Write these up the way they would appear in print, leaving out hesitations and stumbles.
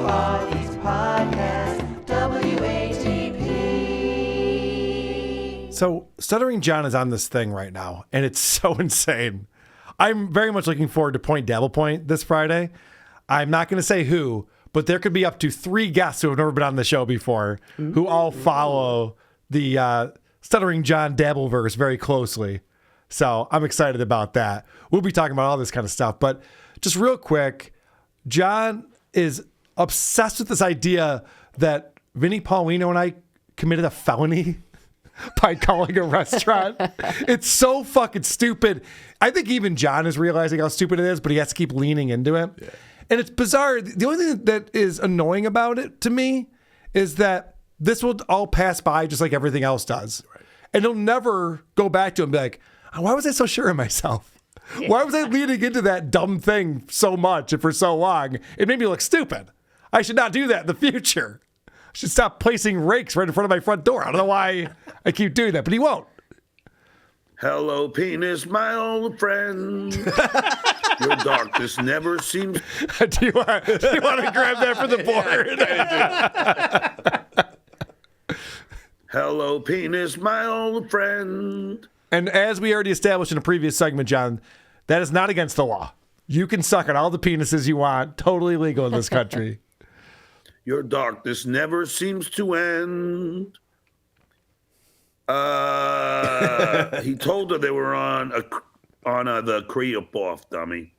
Podcast, WATP. So, Stuttering John is on this thing right now, and it's so insane. I'm very much looking forward to Point Dabble Point this Friday. I'm not going to say who, but there could be up to 3 guests who have never been on the show before who all follow the Stuttering John Dabbleverse very closely. So I'm excited about that. We'll be talking about all this kind of stuff. But just real quick, John is obsessed with this idea that Vinny Paulino and I committed a felony by calling a restaurant. It's so fucking stupid. I think even John is realizing how stupid it is, but he has to keep leaning into it. Yeah. And it's bizarre. The only thing that is annoying about it to me is that this will all pass by just like everything else does. Right. And he'll never go back to him and be like, why was I so sure of myself? Yeah. Why was I leaning into that dumb thing so much and for so long? It made me look stupid. I should not do that in the future. I should stop placing rakes right in front of my front door. I don't know why I keep doing that, but he won't. Hello, penis, my old friend. Your darkness never seems... do you want to grab that for the board? Hello, penis, my old friend. And as we already established in a previous segment, John, that is not against the law. You can suck on all the penises you want. Totally legal in this country. Your darkness never seems to end. He told her they were on the creep-off, dummy.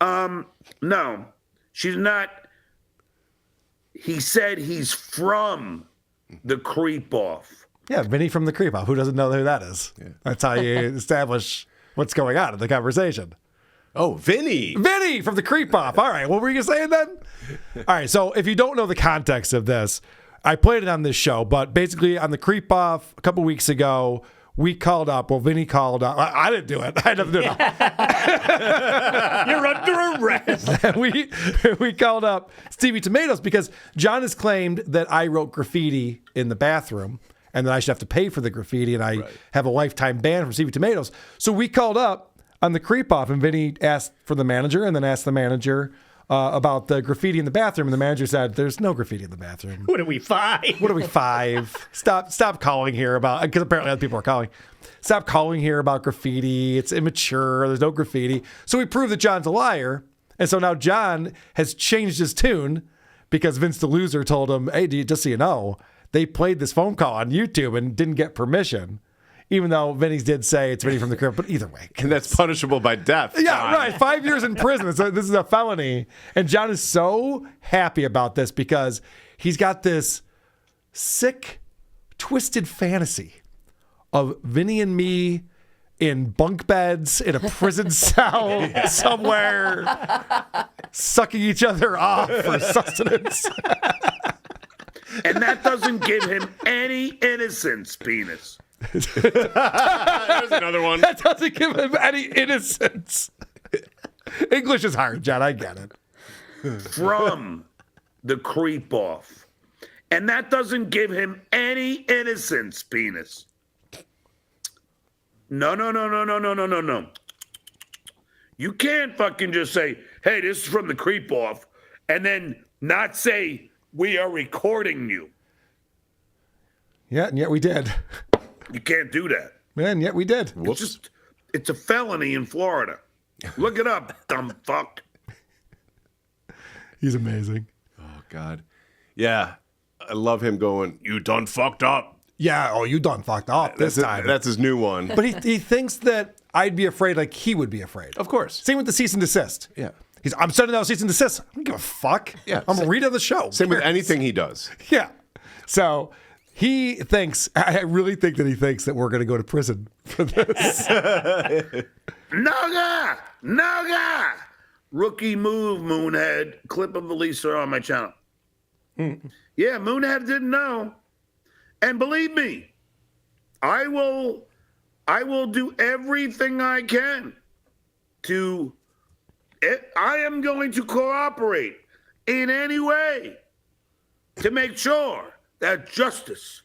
No, she's not. He said he's from the creep-off. Yeah, Vinny from the creep-off. Who doesn't know who that is? Yeah. That's how you establish what's going on in the conversation. Oh, Vinny. Vinny from the creep-off. All right, what were you saying then? All right, so if you don't know the context of this, I played it on this show, but basically on the creep-off a couple weeks ago, we called up. Well, Vinny called up. I didn't do it. I had nothing to do it. You're under arrest. we called up Stevie Tomatoes because John has claimed that I wrote graffiti in the bathroom and that I should have to pay for the graffiti, and I have a lifetime ban from Stevie Tomatoes. So we called up on the creep-off, and Vinny asked for the manager and then asked the manager about the graffiti in the bathroom, and the manager said, "There's no graffiti in the bathroom." What are we, 5? What are we, 5? Stop calling here about, because apparently other people are calling. Stop calling here about graffiti. It's immature. There's no graffiti. So we proved that John's a liar, and so now John has changed his tune because Vince the Loser told him, "Hey, just so you know, they played this phone call on YouTube and didn't get permission." Even though Vinny's did say it's Vinny from the crib, but either way. And that's punishable by death. Yeah, right. 5 years in prison. So this is a felony. And John is so happy about this because he's got this sick, twisted fantasy of Vinny and me in bunk beds in a prison cell somewhere, sucking each other off for sustenance. And that doesn't give him any innocence, penis. There's another one. That doesn't give him any innocence. English is hard, John. I get it. From the creep-off. And that doesn't give him any innocence, penis. No. You can't fucking just say, "Hey, this is from the creep-off," and then not say, "We are recording you." Yeah, and yet we did. You can't do that. Man, yet we did. It's a felony in Florida. Look it up, dumb fuck. He's amazing. Oh, God. Yeah. I love him going, "You done fucked up." Yeah, oh, you done fucked up this time. That's his new one. But he thinks that I'd be afraid like he would be afraid. Of course. Same with the cease and desist. Yeah. I'm sending out cease and desist. I don't give a fuck. Yeah. I'm going to read on the show. Same with anything he does. Yeah. So he thinks, I really think that he thinks that we're going to go to prison for this. Naga! Rookie move, Moonhead. Clip of Elisa on my channel. Yeah, Moonhead didn't know. And believe me, I will do everything I can to... I am going to cooperate in any way to make sure that justice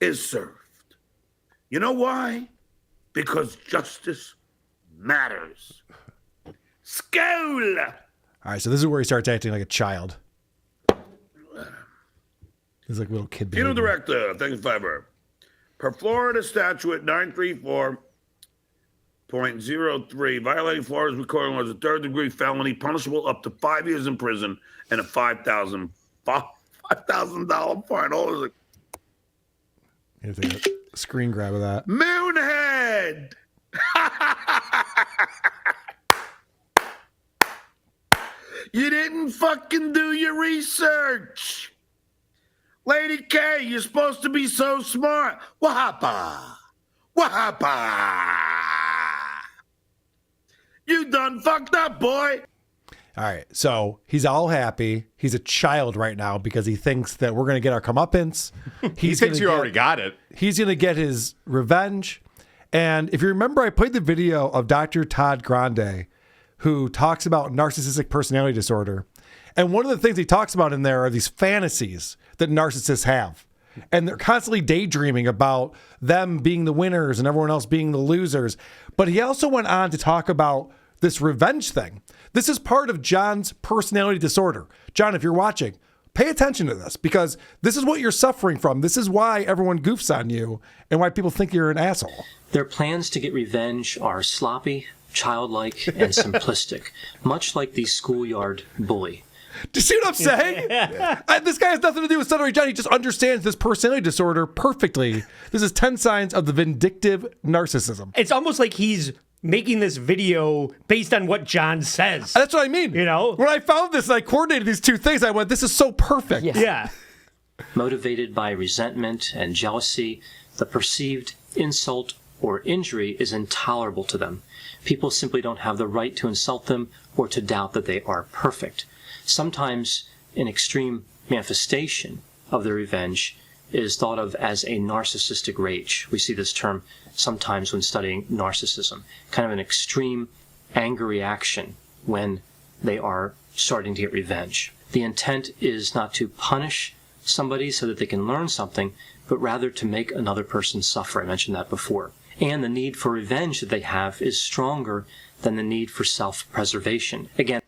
is served. You know why? Because justice matters. Skål! All right, so this is where he starts acting like a child. He's like a little kid. Funeral behavior. director, thank you, Fiber. Per Florida statute 934.03, violating Florida's recording law is a third-degree felony, punishable up to 5 years in prison and a $5,000 fine. Oh, like, Here's a screen grab of that. Moonhead! You didn't fucking do your research. Lady K, you're supposed to be so smart. Wahapa. You done fucked up, boy. All right, so he's all happy. He's a child right now because he thinks that we're going to get our comeuppance. He thinks you already got it. He's going to get his revenge. And if you remember, I played the video of Dr. Todd Grande, who talks about narcissistic personality disorder. And one of the things he talks about in there are these fantasies that narcissists have. And they're constantly daydreaming about them being the winners and everyone else being the losers. But he also went on to talk about this revenge thing. This is part of John's personality disorder. John, if you're watching, pay attention to this because this is what you're suffering from. This is why everyone goofs on you and why people think you're an asshole. Their plans to get revenge are sloppy, childlike, and simplistic, much like the schoolyard bully. Do you see what I'm saying? This guy has nothing to do with Stuttering John. He just understands this personality disorder perfectly. This is 10 signs of the vindictive narcissism. It's almost like he's making this video based on what John says. That's what I mean. You know? When I found this and I coordinated these two things, I went, this is so perfect. Yeah. Motivated by resentment and jealousy, the perceived insult or injury is intolerable to them. People simply don't have the right to insult them or to doubt that they are perfect. Sometimes an extreme manifestation of their revenge is thought of as a narcissistic rage. We see this term sometimes when studying narcissism, kind of an extreme anger reaction when they are starting to get revenge. The intent is not to punish somebody so that they can learn something, but rather to make another person suffer. I mentioned that before. And the need for revenge that they have is stronger than the need for self-preservation. Again,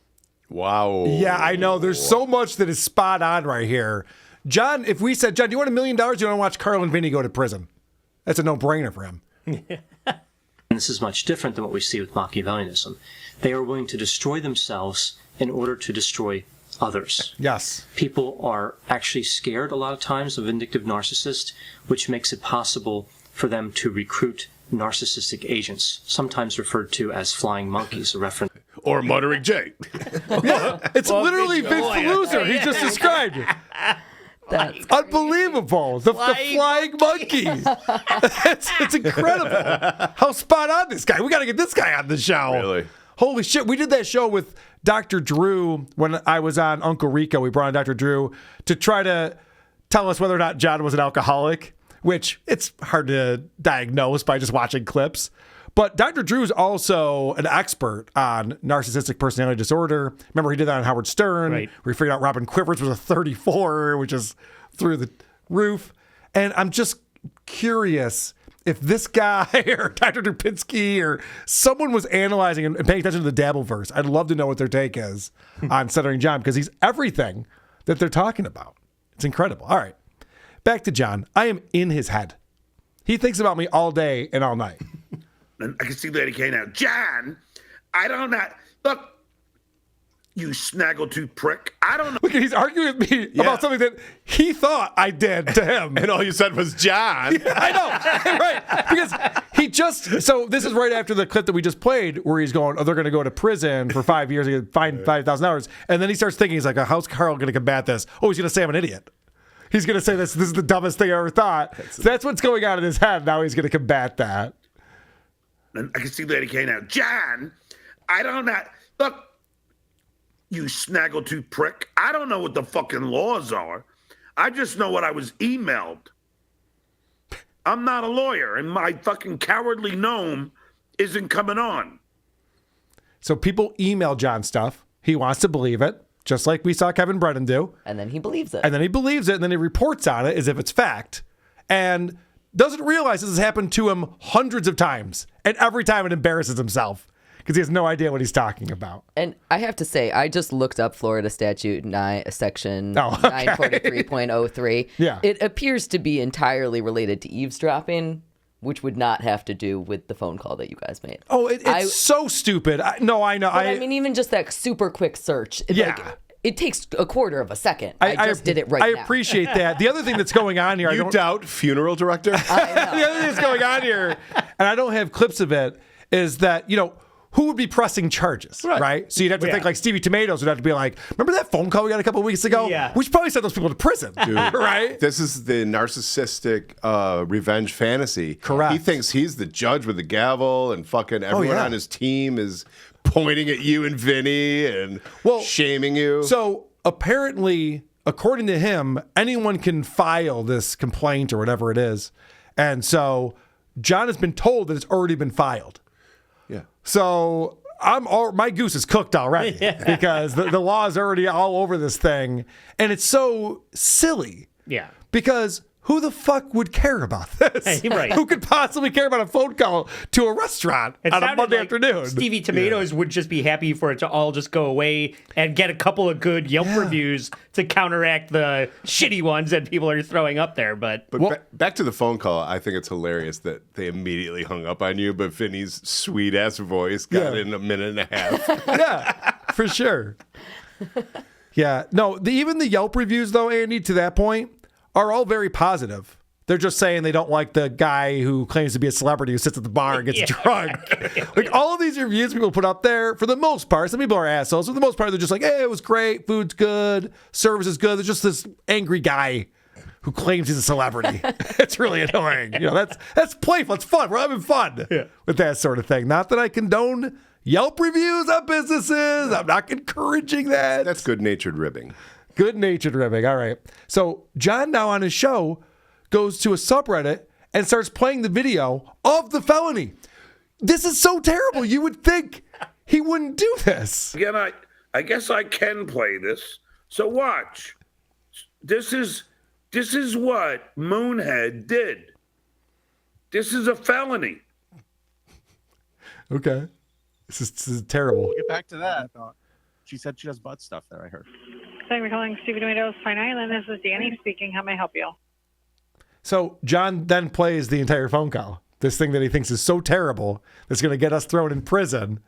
Wow. Yeah, I know. There's so much that is spot on right here. John, if we said, John, do you want $1 million? Do you want to watch Carl and Vinny go to prison? That's a no-brainer for him. and this is much different than what we see with Machiavellianism. They are willing to destroy themselves in order to destroy others. Yes. People are actually scared a lot of times of vindictive narcissists, which makes it possible for them to recruit narcissistic agents, sometimes referred to as flying monkeys, a reference. Or Muttering Jay. It's literally Vince the Loser. He just described it. That's unbelievable. The flying monkey. it's incredible. How spot on this guy. We got to get this guy on the show. Really? Holy shit. We did that show with Dr. Drew when I was on Uncle Rico. We brought on Dr. Drew to try to tell us whether or not John was an alcoholic, which it's hard to diagnose by just watching clips. But Dr. Drew is also an expert on narcissistic personality disorder. Remember, he did that on Howard Stern. Right. Where he figured out Robin Quivers was a 34, which is through the roof. And I'm just curious if this guy or Dr. Dupinsky or someone was analyzing and paying attention to the Dabbleverse. I'd love to know what their take is on Stuttering John because he's everything that they're talking about. It's incredible. All right. Back to John. I am in his head. He thinks about me all day and all night. And I can see Lady K now. John, I don't know. Look, you snaggletooth prick. I don't know. Look, he's arguing with me about something that he thought I did to him. And all you said was John. I know. Right. Because he just, so this is right after the clip that we just played where he's going, oh, they're going to go to prison for 5 years and get fined $5,000. And then he starts thinking, he's like, how's Carl going to combat this? Oh, he's going to say I'm an idiot. He's going to say this is the dumbest thing I ever thought. So that's what's going on in his head. Now he's going to combat that. And I can see Lady K now. John, I don't know. Look, you snaggletooth prick. I don't know what the fucking laws are. I just know what I was emailed. I'm not a lawyer, and my fucking cowardly gnome isn't coming on. So people email John stuff. He wants to believe it, just like we saw Kevin Brennan do. and then he believes it. And then he believes it, and then he reports on it as if it's fact. And doesn't realize this has happened to him hundreds of times. And every time it embarrasses himself. because he has no idea what he's talking about. And I have to say, I just looked up Florida Statute Section Oh, okay. 943.03. Yeah. It appears to be entirely related to eavesdropping, which would not have to do with the phone call that you guys made. Oh, it's so stupid. I know. But I mean, even just that super quick search. It takes a quarter of a second. I just did it right now. I appreciate that. The other thing that's going on here, You doubt funeral director? the other thing that's going on here, and I don't have clips of it, is that, who would be pressing charges, right? So you'd have to think like Stevie Tomatoes would have to be like, remember that phone call we got a couple of weeks ago? Yeah. We should probably send those people to prison, right? This is the narcissistic revenge fantasy. Correct. He thinks he's the judge with the gavel, and fucking everyone yeah. on his team is pointing at you and Vinny and shaming you. So apparently, according to him, anyone can file this complaint or whatever it is. And so John has been told that it's already been filed. Yeah. So my goose is cooked already because the law is already all over this thing. And it's so silly. Yeah. Because who the fuck would care about this? Right. Who could possibly care about a phone call to a restaurant It on a sounded Monday like afternoon? Stevie Tomatoes would just be happy for it to all just go away and get a couple of good Yelp reviews to counteract the shitty ones that people are throwing up there. But back to the phone call, I think it's hilarious that they immediately hung up on you, but Vinny's sweet-ass voice got in a minute and a half. Yeah, for sure. Yeah. No, even the Yelp reviews, though, Andy, to that point, are all very positive. They're just saying they don't like the guy who claims to be a celebrity who sits at the bar and gets drunk. Like all of these reviews people put up there, for the most part, some people are assholes. For the most part, they're just like, hey, it was great. Food's good. Service is good. There's just this angry guy who claims he's a celebrity. It's really annoying. That's playful. It's fun. We're having fun with that sort of thing. Not that I condone Yelp reviews on businesses. I'm not encouraging that. That's good-natured ribbing. Good-natured ribbing. All right. So John now on his show goes to a subreddit and starts playing the video of the felony. This is so terrible. You would think he wouldn't do this. Again, I guess I can play this. So watch. This is what Moonhead did. This is a felony. Okay. This is terrible. Get back to that. She said she does butt stuff there, I heard. Thank you for calling Stevie Tomatoes Pine Island. This is Danny speaking. How may I help you? So John then plays the entire phone call. This thing that he thinks is so terrible that's going to get us thrown in prison,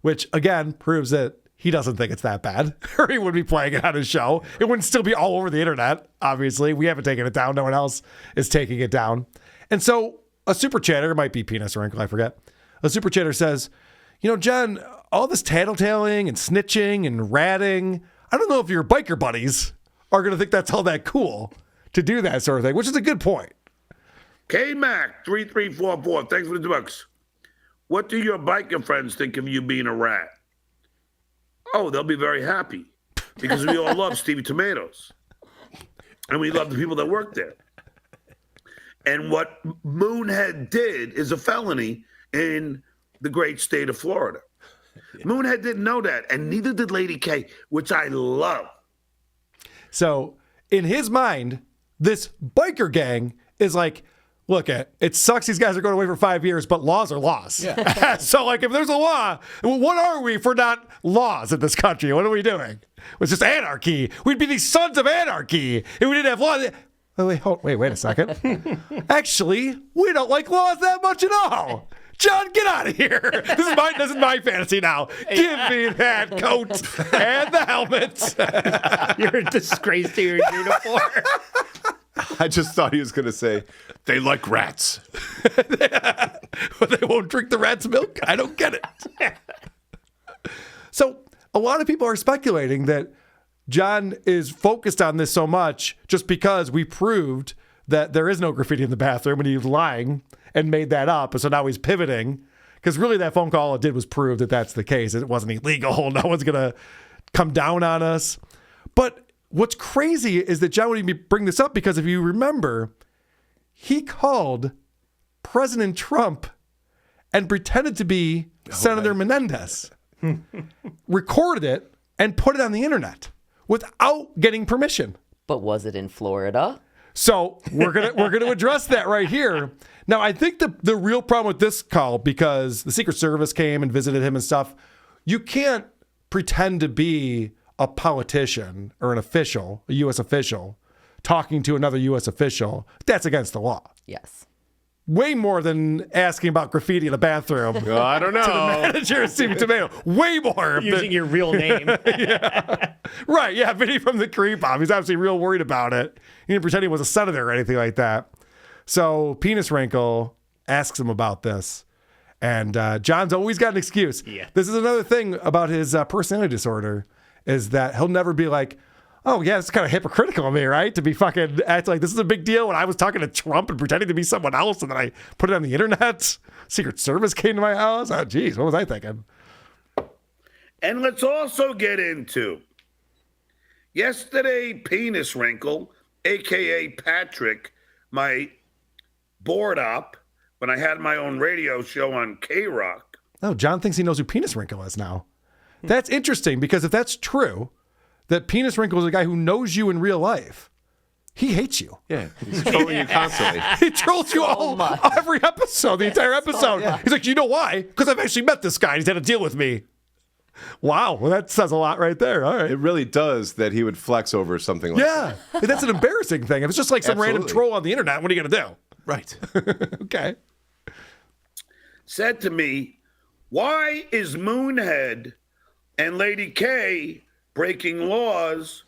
which again proves that he doesn't think it's that bad, or he would be playing it on his show. It wouldn't still be all over the internet. Obviously, we haven't taken it down. No one else is taking it down. And so a super chatter, it might be Penis or Ankle, I forget. A super chatter says, John, all this tattletaling and snitching and ratting, I don't know if your biker buddies are going to think that's all that cool to do that sort of thing, which is a good point. K-Mac 3344. Thanks for the bucks. What do your biker friends think of you being a rat? Oh, they'll be very happy because we all love Stevie Tomatoes. And we love the people that work there. And what Moonhead did is a felony in the great state of Florida. Moonhead didn't know that, and neither did Lady K, which I love. So in his mind, this biker gang is like, look, it sucks these guys are going away for 5 years, but laws are laws. Yeah. So like if there's a law, what are we for not laws in this country? What are we doing? It's just anarchy. We'd be these sons of anarchy if we didn't have laws. Wait a second. Actually, we don't like laws that much at all. John, get out of here. This is my fantasy now. Give me that coat and the helmet. you're a disgrace to your uniform. I just thought he was going to say, they like rats. But they won't drink the rat's milk? I don't get it. So a lot of people are speculating that John is focused on this so much just because we proved that there is no graffiti in the bathroom and he's lying and made that up. And so now he's pivoting because really that phone call it did was prove that that's the case. It wasn't illegal. No one's going to come down on us. But what's crazy is that John would even bring this up because if you remember, he called President Trump and pretended to be Senator Menendez, recorded it and put it on the internet without getting permission. But was it in Florida? So we're gonna address that right here. Now, I think the real problem with this call, because the Secret Service came and visited him and stuff, you can't pretend to be a politician or an official, a U.S. official, talking to another U.S. official. That's against the law. Yes. Way more than asking about graffiti in the bathroom. Well, I don't know. To the manager of Stevie Tomato. Way more. Using your real name. Right, yeah, Vinny from the Creep Off. He's obviously real worried about it. He didn't pretend he was a senator or anything like that. So Penis Wrinkle asks him about this. And John's always got an excuse. Yeah. This is another thing about his personality disorder, is that he'll never be like, oh, yeah, it's kind of hypocritical of me, right? To be fucking act like this is a big deal when I was talking to Trump and pretending to be someone else and then I put it on the internet. Secret Service came to my house. Oh, geez, what was I thinking? And let's also get into yesterday, Penis Wrinkle, a.k.a. Patrick, my board op, when I had my own radio show on K-Rock. Oh, John thinks he knows who Penis Wrinkle is now. That's interesting, because if that's true, that Penis Wrinkle is a guy who knows you in real life, he hates you. Yeah, he's trolling you constantly. He trolls you every episode, the entire episode. yeah. He's like, you know why? Because I've actually met this guy and he's had to deal with me. Wow, well, that says a lot right there. All right. It really does that he would flex over something like that. Yeah, that's an embarrassing thing. If it's just like some random Absolutely. troll on the internet, what are you going to do? Right. Okay. Said to me, why is Moonhead and Lady K breaking laws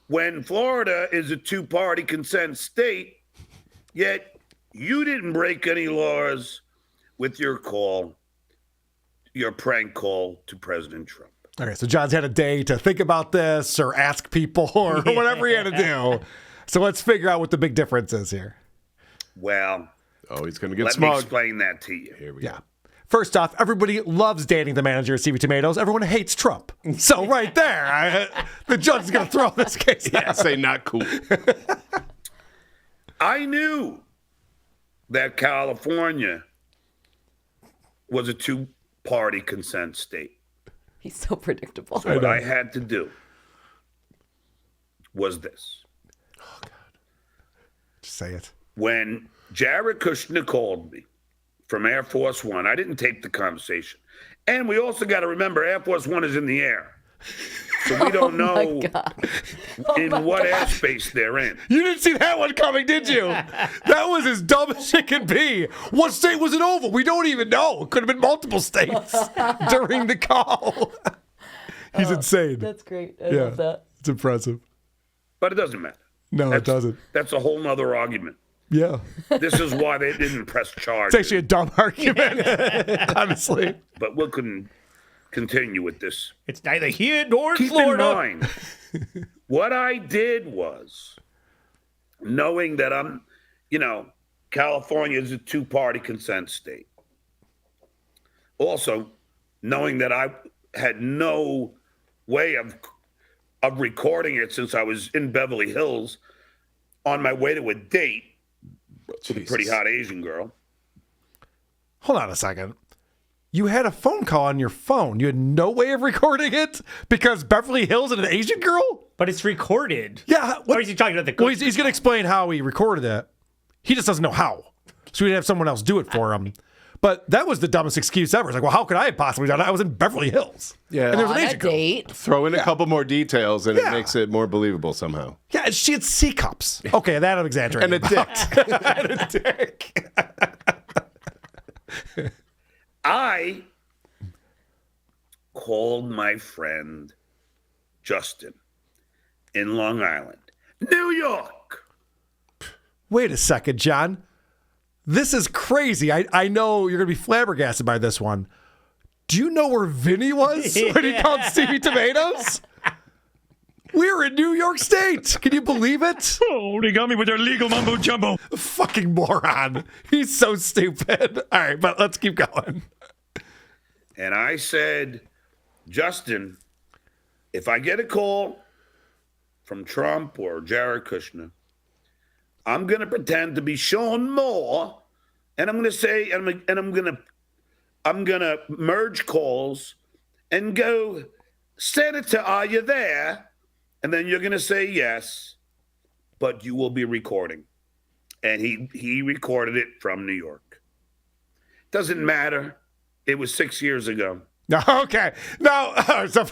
when Florida is a two-party consent state, yet you didn't break any laws with your prank call to President Trump? Okay, so John's had a day to think about this or ask people or whatever he had to do. So let's figure out what the big difference is here. Well, Oh, he's going to get let me smug. explain that to you. Here we Yeah. go. First off, everybody loves dating the manager of Stevie Tomatoes. Everyone hates Trump. So right there, the judge is going to throw this case out. Say not cool. I knew that California was a two-party consent state. He's so predictable. So what I had to do was this. Just say it. When Jared Kushner called me from Air Force One, I didn't tape the conversation. And we also got to remember Air Force One is in the air. So we don't know in what airspace they're in. You didn't see that one coming, did you? That was as dumb as it could be. What state was it over? We don't even know. It could have been multiple states during the call. He's insane. That's great. I love that. It's impressive. But it doesn't matter. No, it doesn't. That's a whole nother argument. Yeah. This is why they didn't press charges. It's actually a dumb argument, honestly. But we couldn't continue with this. It's neither here nor in Keep Florida. in mind, what I did was, knowing that California is a two-party consent state. Also, knowing that I had no way of recording it since I was in Beverly Hills on my way to a date with a pretty hot Asian girl. Hold on a second. You had a phone call on your phone. You had no way of recording it because Beverly Hills and an Asian girl? But it's recorded. Yeah. Or is he talking about the Well, he's going to explain how he recorded it. He just doesn't know how. So he'd have someone else do it for him. But that was the dumbest excuse ever. It's like, well, how could I have possibly done it? I was in Beverly Hills. Yeah. And there was On an a Asian girl. date. Throw in a couple more details and Yeah. it makes it more believable somehow. Yeah, she had C cups. Okay, that I'm exaggerating. And a dick. And a dick. I called my friend Justin in Long Island, New York. Wait a second, John. This is crazy. I know you're going to be flabbergasted by this one. Do you know where Vinny was when he called Stevie Tomatoes? We were in New York State. Can you believe it? Oh, they got me with their legal mumbo jumbo. Fucking moron. He's so stupid. All right, but let's keep going. And I said, Justin, if I get a call from Trump or Jared Kushner, I'm going to pretend to be Sean Moore, and I'm going to say, I'm going to merge calls and go, Senator, are you there? And then you're going to say yes, but you will be recording. and he recorded it from New York. Doesn't matter. It was 6 years ago. Okay. Now, so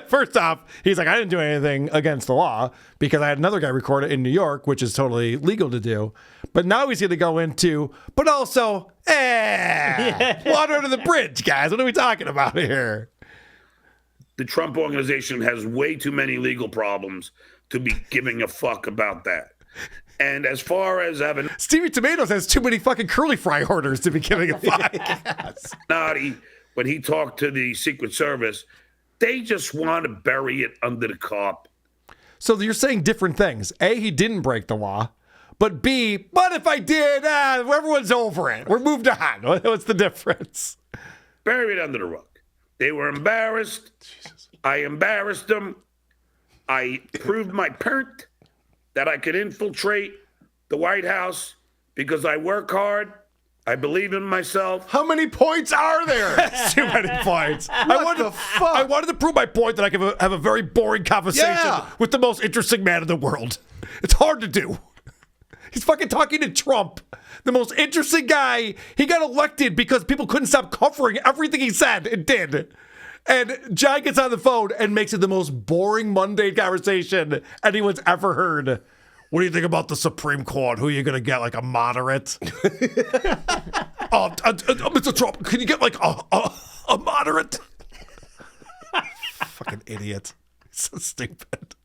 first off, he's like, I didn't do anything against the law because I had another guy record it in New York, which is totally legal to do. But now he's going to go into, but also, water under the bridge, guys. What are we talking about here? The Trump organization has way too many legal problems to be giving a fuck about that. And as far as having Stevie Tomatoes has too many fucking curly fry orders to be giving a fuck. Naughty, when he talked to the Secret Service, they just want to bury it under the carpet. So you're saying different things. A, he didn't break the law. But B, but if I did, everyone's over it. We're moved on. What's the difference? Bury it under the rug. They were embarrassed. Jesus. I embarrassed them. I proved my point that I could infiltrate the White House because I work hard. I believe in myself. How many points are there? That's too many points. I wanted to prove my point that I can have a very boring conversation with the most interesting man in the world. It's hard to do. He's fucking talking to Trump, the most interesting guy. He got elected because people couldn't stop covering everything he said and did. And John gets on the phone and makes it the most boring, mundane conversation anyone's ever heard. What do you think about the Supreme Court? Who are you going to get, like a moderate? Mr. Trump, can you get like a moderate? Fucking idiot. So stupid.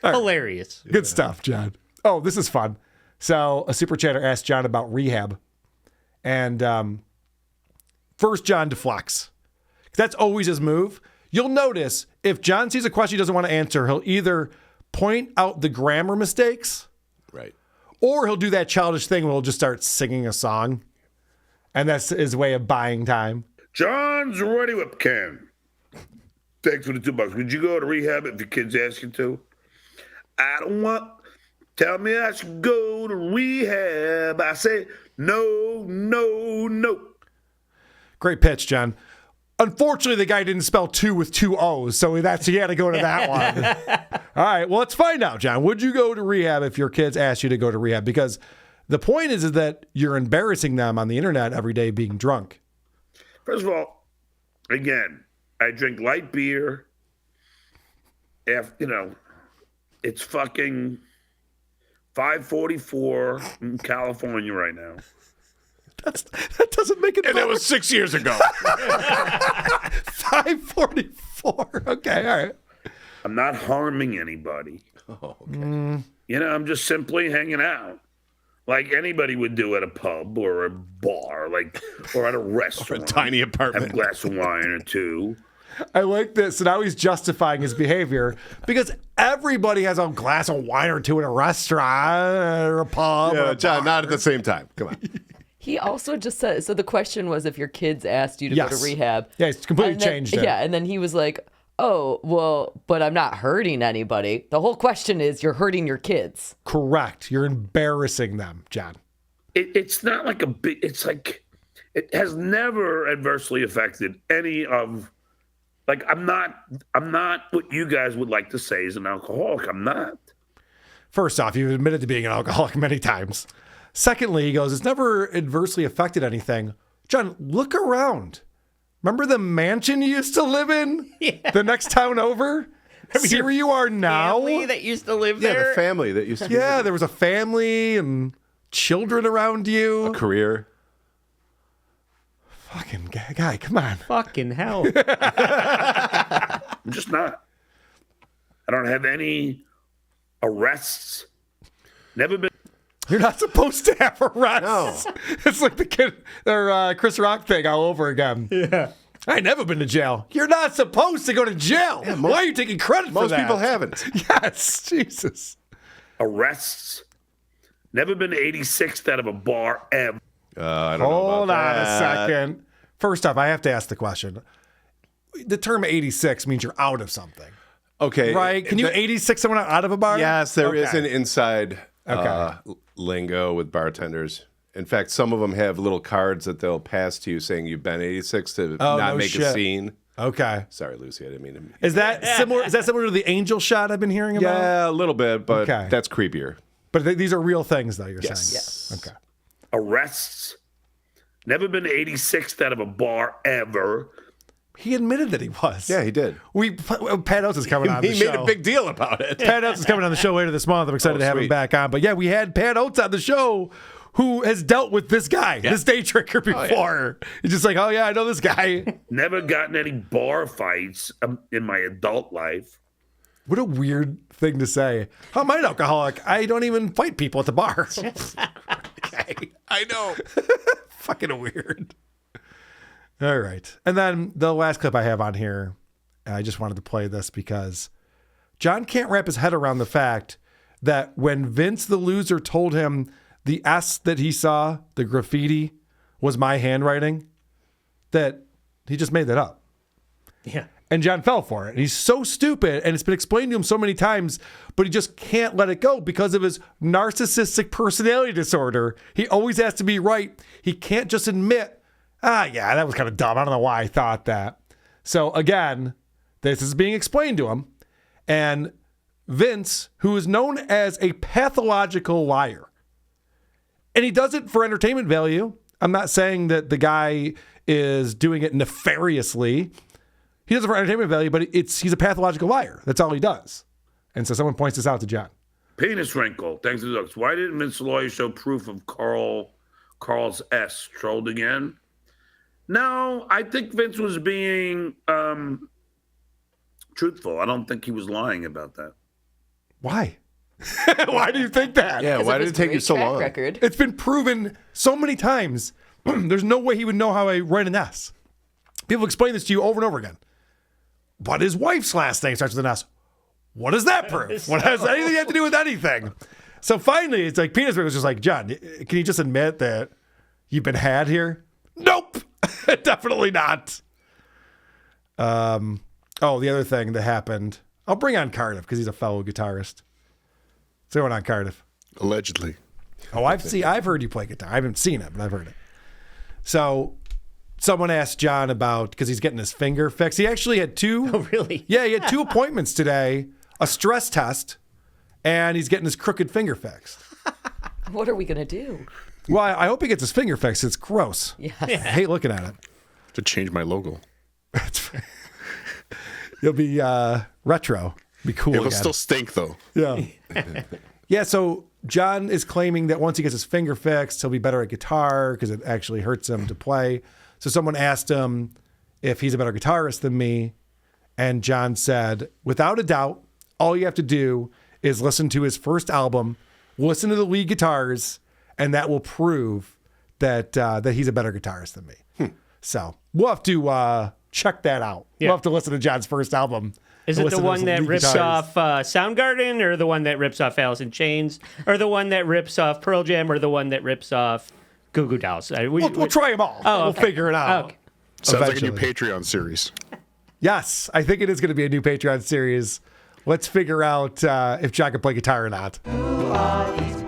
Right. Hilarious. Good stuff, John. Oh, this is fun. So a super chatter asked John about rehab. And first John deflects. That's always his move. You'll notice if John sees a question he doesn't want to answer, he'll either point out the grammar mistakes, right, or he'll do that childish thing where he'll just start singing a song. And that's his way of buying time. John's ready webcam. Thanks for the $2. Would you go to rehab if your kids ask you to? I don't want. Tell me I should go to rehab. I say no, no, no. Great pitch, John. Unfortunately, the guy didn't spell 2 with 2 O's, so he had to go to that one. All right, well, let's find out, John. Would you go to rehab if your kids asked you to go to rehab? Because the point is that you're embarrassing them on the internet every day being drunk. First of all, again, I drink light beer. It's fucking 5:44 in California right now. That doesn't make it. And that was 6 years ago. 5:44. Okay, all right. I'm not harming anybody. Oh, okay. I'm just simply hanging out, like anybody would do at a pub or a bar, or at a restaurant. Or a tiny apartment. Have a glass of wine or two. I like this. So now he's justifying his behavior because everybody has a glass of wine or two in a restaurant or a pub. Yeah, or a John, bar. not at the same time. Come on. He also just said, so the question was if your kids asked you to go to rehab. Yeah, it's completely And then- changed it. Yeah, and then he was like, oh, well, but I'm not hurting anybody. The whole question is you're hurting your kids. Correct. You're embarrassing them, John. It's not like a big, it's like, it has never adversely affected any of, I'm not what you guys would like to say is an alcoholic. I'm not. First off, you've admitted to being an alcoholic many times. Secondly, he goes, it's never adversely affected anything. John, look around. Remember the mansion you used to live in? Yeah. The next town over? See where you are now? Family that used to live Yeah, there. the family that used to be Yeah, there was a family and children around you. a career. Fucking guy, come on. Fucking hell. I'm just not. I don't have any arrests. Never been. You're not supposed to have arrests. No. It's like the kid or Chris Rock thing all over again. Yeah. I ain't never been to jail. You're not supposed to go to jail. Yeah, Why are you taking credit for Most that? people haven't. Yes, Jesus. Arrests. Never been 86th out of a bar ever. I don't know Hold about on that. a second. First off, I have to ask the question. The term 86 means you're out of something. Okay. Right? Can you 86 someone out of a bar? Yes, there is Okay. an inside Okay. lingo with bartenders. In fact, some of them have little cards that they'll pass to you saying you've been 86 to Oh, not no make shit. a scene. Okay. Sorry, Lucy, I didn't mean to. Is that similar? Is that similar to the angel shot I've been hearing about? Yeah, a little bit, but Okay. that's creepier. But these are real things, though, you're saying. Yes. Okay. Arrests. Never been 86th out of a bar ever. He admitted that he was. Yeah, he did. Pat Oates is coming on the He show. made a big deal about it. Pat Oates is coming on the show later this month. I'm excited to have him sweet. back on. But yeah, we had Pat Oates on the show who has dealt with this guy, this day drinker before. He's just like, oh yeah, I know this guy. Never gotten any bar fights in my adult life. What a weird thing to say. I'm an alcoholic. I don't even fight people at the bar. Okay. I know. Fucking weird. All right. And then the last clip I have on here, I just wanted to play this because John can't wrap his head around the fact that when Vince the loser told him the S that he saw, the graffiti, was my handwriting, that he just made that up. Yeah. And John fell for it. And he's so stupid, and it's been explained to him so many times, but he just can't let it go because of his narcissistic personality disorder. He always has to be right. He can't just admit, yeah, that was kind of dumb. I don't know why I thought that. So again, this is being explained to him. And Vince, who is known as a pathological liar, and he does it for entertainment value. I'm not saying that the guy is doing it nefariously. He does it for entertainment value, but he's a pathological liar. That's all he does. And so someone points this out to John. Penis wrinkle. Thanks to the ducks. Why didn't Vince Lawyer show proof of Carl's S? Trolled again? No, I think Vince was being truthful. I don't think he was lying about that. Why? Why do you think that? Yeah, why did it take you so long? Record. It's been proven so many times. There's no way he would know how I write an S. People explain this to you over and over again. But his wife's last name starts with an S. What does that prove? What has anything have to do with anything? So finally, it's like Penis was just like, John, can you just admit that you've been had here? Nope. Definitely not. The other thing that happened. I'll bring on Cardiff because he's a fellow guitarist. What's going on, Cardiff? Allegedly. Oh, I've heard you play guitar. I haven't seen it, but I've heard it. So someone asked John about, because he's getting his finger fixed. He actually had two. Oh, really? Yeah, he had two appointments today, a stress test, and he's getting his crooked finger fixed. What are we going to do? Well, I hope he gets his finger fixed. It's gross. Yes. I hate looking at it. To change my logo. It'll be retro. Be cool. It'll again. still stink, though. Yeah. Yeah, so John is claiming that once he gets his finger fixed, he'll be better at guitar because it actually hurts him to play. So someone asked him if he's a better guitarist than me. And John said, without a doubt, all you have to do is listen to his first album, listen to the lead guitars, and that will prove that that he's a better guitarist than me. So we'll have to check that out. Yeah. We'll have to listen to John's first album. Is it the one that rips off Soundgarden, or the one that rips off Alice in Chains, or the one that rips off Pearl Jam, or the one that rips off Goo Goo Dolls? We'll try them all. Oh, We'll figure it out. Okay. Sounds like a new Patreon series. Yes, I think it is going to be a new Patreon series. Let's figure out if John can play guitar or not. Who are these